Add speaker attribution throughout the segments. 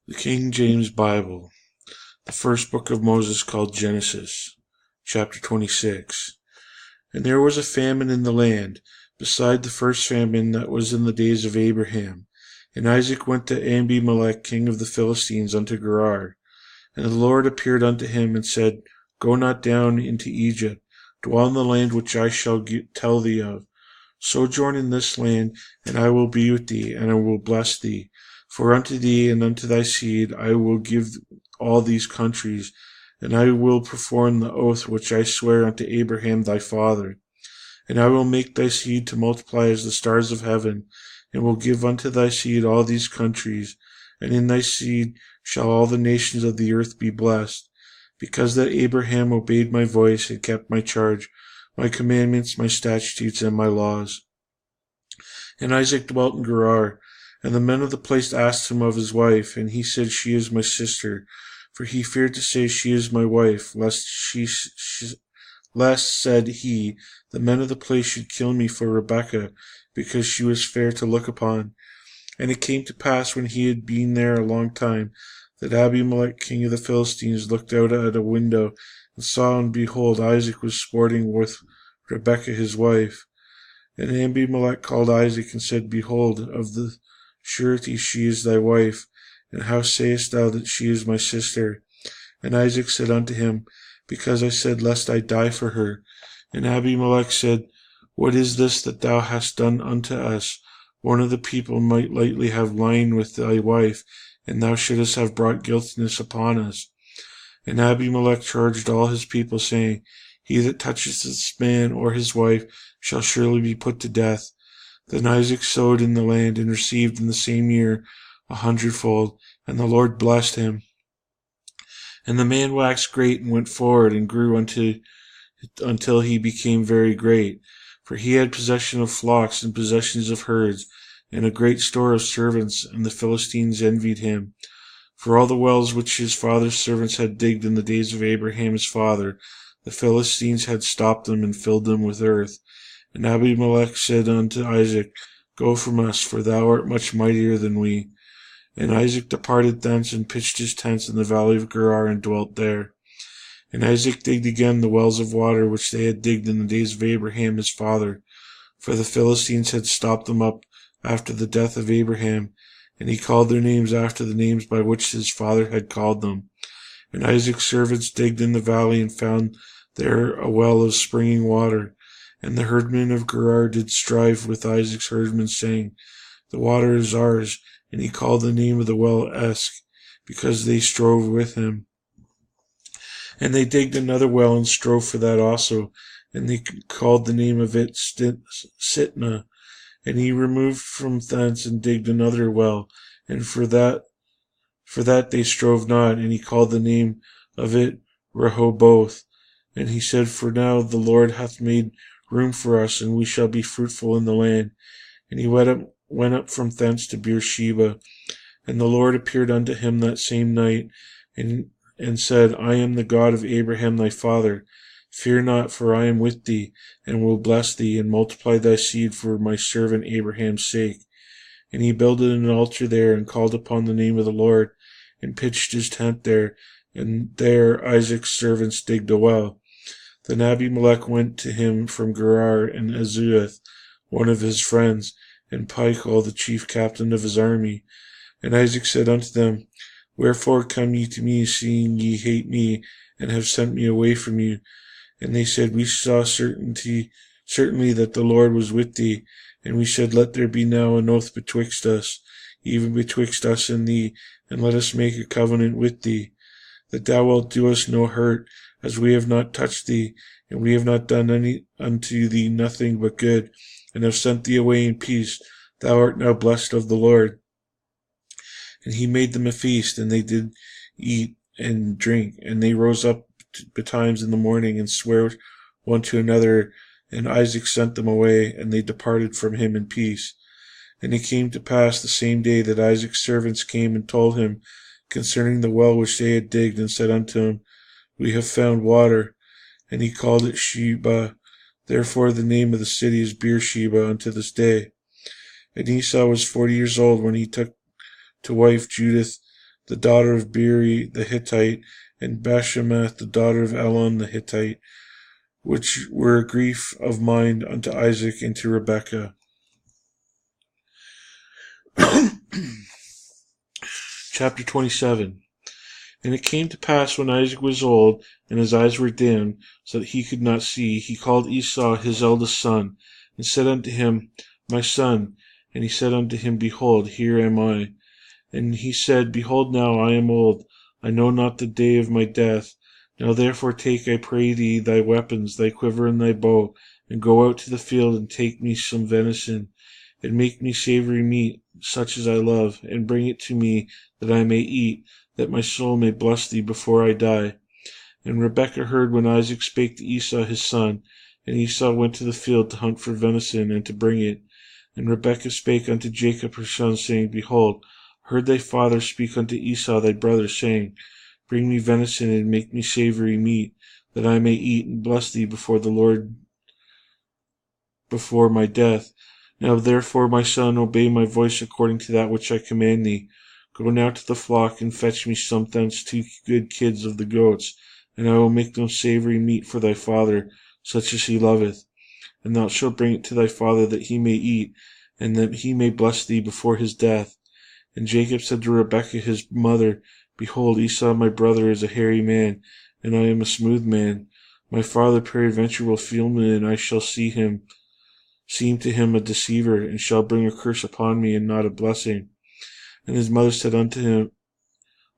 Speaker 1: The King James Bible, the first book of Moses called Genesis, chapter 26. And there was a famine in the land, beside the first famine that was in the days of Abraham. And Isaac went to Abimelech king of the Philistines unto Gerar. And the Lord appeared unto him, and said, Go not down into Egypt, dwell in the land which I shall tell thee of. Sojourn in this land, and I will be with thee, and I will bless thee. For unto thee and unto thy seed I will give all these countries, and I will perform the oath which I swear unto Abraham thy father. And I will make thy seed to multiply as the stars of heaven, and will give unto thy seed all these countries, and in thy seed shall all the nations of the earth be blessed, because that Abraham obeyed my voice and kept my charge, my commandments, my statutes, and my laws. And Isaac dwelt in Gerar. And the men of the place asked him of his wife, and he said, She is my sister. For he feared to say, She is my wife, lest said he, the men of the place should kill me for Rebekah, because she was fair to look upon. And it came to pass, when he had been there a long time, that Abimelech king of the Philistines looked out at a window, and saw, and behold, Isaac was sporting with Rebekah his wife. And Abimelech called Isaac, and said, Behold, of the surety she is thy wife, and how sayest thou that she is my sister? And Isaac said unto him, Because I said, Lest I die for her. And Abimelech said, What is this that thou hast done unto us? One of the people might lightly have lain with thy wife, and thou shouldest have brought guiltiness upon us. And Abimelech charged all his people, saying, He that toucheth this man or his wife shall surely be put to death. Then Isaac sowed in the land, and received in the same year 100-fold, and the Lord blessed him. And the man waxed great, and went forward, and grew until he became very great. For he had possession of flocks, and possessions of herds, and a great store of servants, and the Philistines envied him. For all the wells which his father's servants had digged in the days of Abraham his father, the Philistines had stopped them, and filled them with earth. And Abimelech said unto Isaac, Go from us, for thou art much mightier than we. And Isaac departed thence, and pitched his tents in the valley of Gerar, and dwelt there. And Isaac digged again the wells of water which they had digged in the days of Abraham his father, for the Philistines had stopped them up after the death of Abraham, and he called their names after the names by which his father had called them. And Isaac's servants digged in the valley, and found there a well of springing water. And the herdmen of Gerar did strive with Isaac's herdmen, saying, The water is ours. And he called the name of the well Esk, because they strove with him. And they digged another well, and strove for that also. And they called the name of it Sitnah. And he removed from thence, and digged another well. And for that they strove not. And he called the name of it Rehoboth. And he said, For now the Lord hath made room for us, and we shall be fruitful in the land. And he went up from thence to Beersheba. And the Lord appeared unto him that same night, and said, I am the God of Abraham thy father. Fear not, for I am with thee, and will bless thee, and multiply thy seed for my servant Abraham's sake. And he builded an altar there, and called upon the name of the Lord, and pitched his tent there, and there Isaac's servants digged a well. Then Abimelech went to him from Gerar, and Azuath, one of his friends, and Pichol, the chief captain of his army. And Isaac said unto them, Wherefore come ye to me, seeing ye hate me, and have sent me away from you? And they said, We saw certainly that the Lord was with thee, and we said, Let there be now an oath betwixt us, even betwixt us and thee, and let us make a covenant with thee, that thou wilt do us no hurt, as we have not touched thee, and we have not done unto thee nothing but good, and have sent thee away in peace. Thou art now blessed of the Lord. And he made them a feast, and they did eat and drink, and they rose up betimes in the morning, and sware one to another, and Isaac sent them away, and they departed from him in peace. And it came to pass the same day that Isaac's servants came and told him concerning the well which they had digged, and said unto him, We have found water. And he called it Sheba. Therefore the name of the city is Beersheba unto this day. And Esau was 40 years old when he took to wife Judith the daughter of Beeri the Hittite, and Bashemath, the daughter of Elon the Hittite, which were a grief of mind unto Isaac and to Rebekah. Chapter 27. And it came to pass when Isaac was old, and his eyes were dim, so that he could not see, he called Esau his eldest son, and said unto him, My son. And he said unto him, Behold, here am I. And he said, Behold, now I am old, I know not the day of my death. Now therefore take, I pray thee, thy weapons, thy quiver and thy bow, and go out to the field, and take me some venison, and make me savory meat, such as I love, and bring it to me, that I may eat, that my soul may bless thee before I die. And Rebekah heard when Isaac spake to Esau his son, and Esau went to the field to hunt for venison, and to bring it. And Rebekah spake unto Jacob her son, saying, Behold, I heard thy father speak unto Esau thy brother, saying, Bring me venison, and make me savory meat, that I may eat and bless thee before the Lord before my death. Now therefore, my son, obey my voice according to that which I command thee. Go now to the flock, and fetch me some thence 2 good kids of the goats, and I will make them savory meat for thy father, such as he loveth. And thou shalt bring it to thy father, that he may eat, and that he may bless thee before his death. And Jacob said to Rebekah his mother, Behold, Esau my brother is a hairy man, and I am a smooth man. My father peradventure will feel me, and I shall seem to him a deceiver, and shall bring a curse upon me, and not a blessing. And his mother said unto him,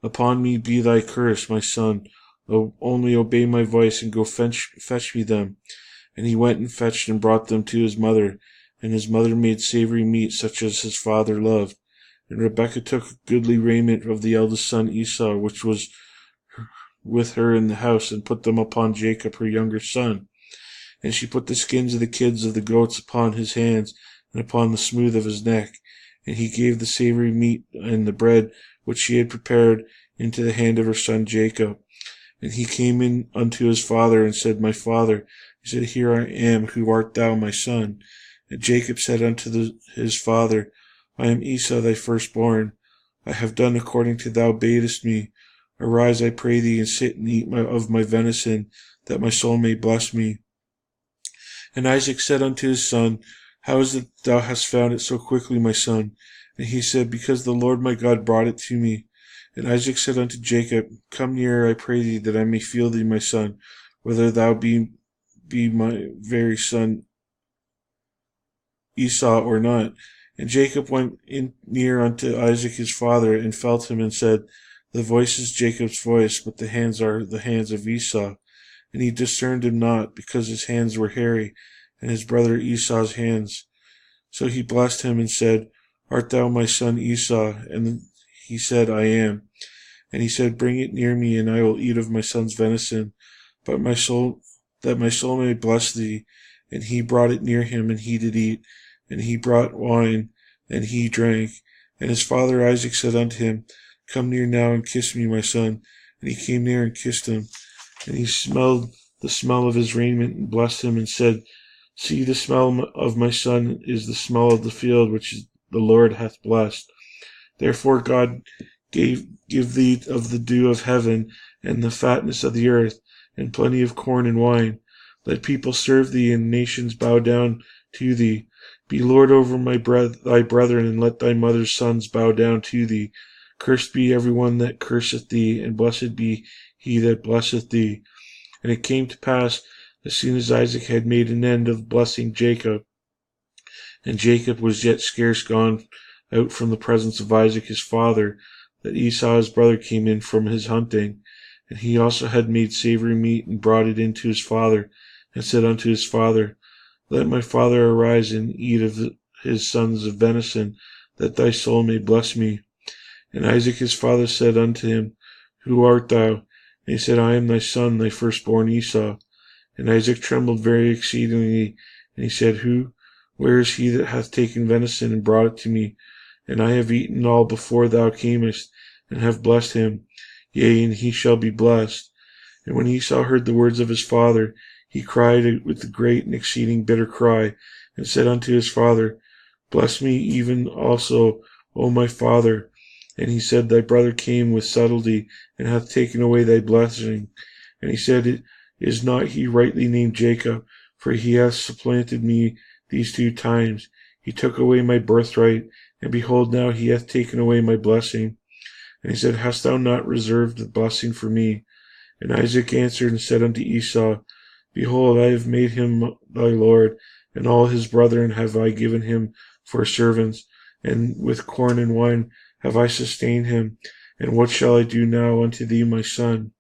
Speaker 1: Upon me be thy curse, my son. Only obey my voice, and go fetch me them. And he went and fetched and brought them to his mother. And his mother made savory meat, such as his father loved. And Rebekah took goodly raiment of the eldest son Esau, which was with her in the house, and put them upon Jacob her younger son. And she put the skins of the kids of the goats upon his hands, and upon the smooth of his neck. And he gave the savory meat and the bread which she had prepared into the hand of her son Jacob. And he came in unto his father, and said, My father. He said, Here I am, who art thou, my son? And Jacob said unto his father, I am Esau thy firstborn. I have done according to thou badest me. Arise, I pray thee, and sit and eat of my venison, that my soul may bless me. And Isaac said unto his son, How is it thou hast found it so quickly, my son? And he said, Because the Lord my God brought it to me. And Isaac said unto Jacob, Come nearer, I pray thee, that I may feel thee, my son, whether thou be my very son Esau or not. And Jacob went in near unto Isaac his father, and felt him, and said, The voice is Jacob's voice, but the hands are the hands of Esau. And he discerned him not, because his hands were hairy, and his brother Esau's hands. So he blessed him, and said, Art thou my son Esau? And he said, I am. And he said, Bring it near me, and I will eat of my son's venison, that my soul may bless thee. And he brought it near him, and he did eat. And he brought wine, and he drank. And his father Isaac said unto him, Come near now, and kiss me, my son. And he came near and kissed him. And he smelled the smell of his raiment, and blessed him, and said, See, the smell of my son is the smell of the field which the Lord hath blessed. Therefore God give thee of the dew of heaven, and the fatness of the earth, and plenty of corn and wine. Let people serve thee, and nations bow down to thee. Be Lord over thy brethren, and let thy mother's sons bow down to thee. Cursed be every one that curseth thee, and blessed be he that blesseth thee. And it came to pass, as soon as Isaac had made an end of blessing Jacob, and Jacob was yet scarce gone out from the presence of Isaac his father, that Esau his brother came in from his hunting. And he also had made savory meat, and brought it in to his father, and said unto his father, Let my father arise, and eat of his sons of venison, that thy soul may bless me. And Isaac his father said unto him, Who art thou? And he said, I am thy son, thy firstborn Esau. And Isaac trembled very exceedingly, and he said, Where is he that hath taken venison, and brought it to me? And I have eaten all before thou camest, and have blessed him. Yea, and he shall be blessed. And when Esau heard the words of his father, he cried with a great and exceeding bitter cry, and said unto his father, Bless me even also, O my father. And he said, Thy brother came with subtlety, and hath taken away thy blessing. And he said, Is not he rightly named Jacob? For he hath supplanted me these 2 times. He took away my birthright, and behold, now he hath taken away my blessing. And he said, Hast thou not reserved the blessing for me? And Isaac answered and said unto Esau, Behold, I have made him thy lord, and all his brethren have I given him for servants, and with corn and wine have I sustained him. And what shall I do now unto thee, my son?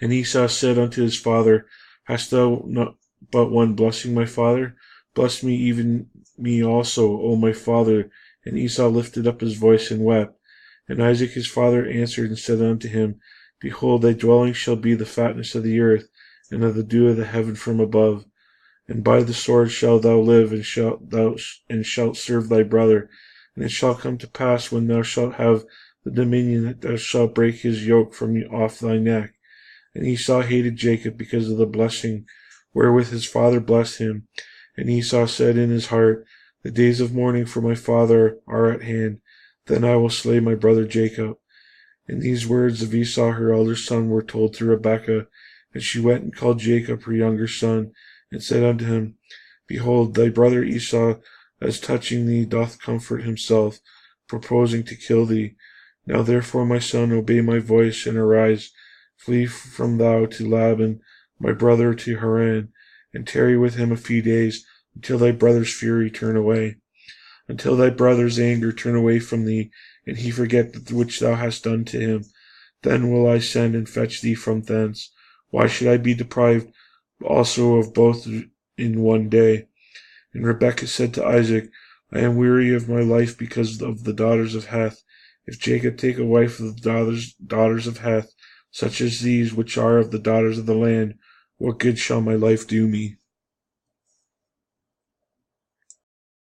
Speaker 1: And Esau said unto his father, Hast thou not but one blessing, my father? Bless me, even me also, O my father. And Esau lifted up his voice and wept. And Isaac his father answered and said unto him, Behold, thy dwelling shall be the fatness of the earth, and of the dew of the heaven from above. And by the sword shalt thou live, and shalt serve thy brother. And it shall come to pass, when thou shalt have the dominion, that thou shalt break his yoke from off thy neck. And Esau hated Jacob because of the blessing wherewith his father blessed him. And Esau said in his heart, The days of mourning for my father are at hand. Then I will slay my brother Jacob. And these words of Esau her elder son were told to Rebekah. And she went and called Jacob her younger son, and said unto him, Behold, thy brother Esau, as touching thee, doth comfort himself, proposing to kill thee. Now therefore, my son, obey my voice, and arise, flee from thou to Laban, my brother, to Haran, and tarry with him a few days, until thy brother's fury turn away, until thy brother's anger turn away from thee, and he forget that which thou hast done to him. Then will I send and fetch thee from thence. Why should I be deprived also of both in one day? And Rebekah said to Isaac, I am weary of my life because of the daughters of Heth. If Jacob take a wife of the daughters of Heth, such as these which are of the daughters of the land, what good shall my life do me?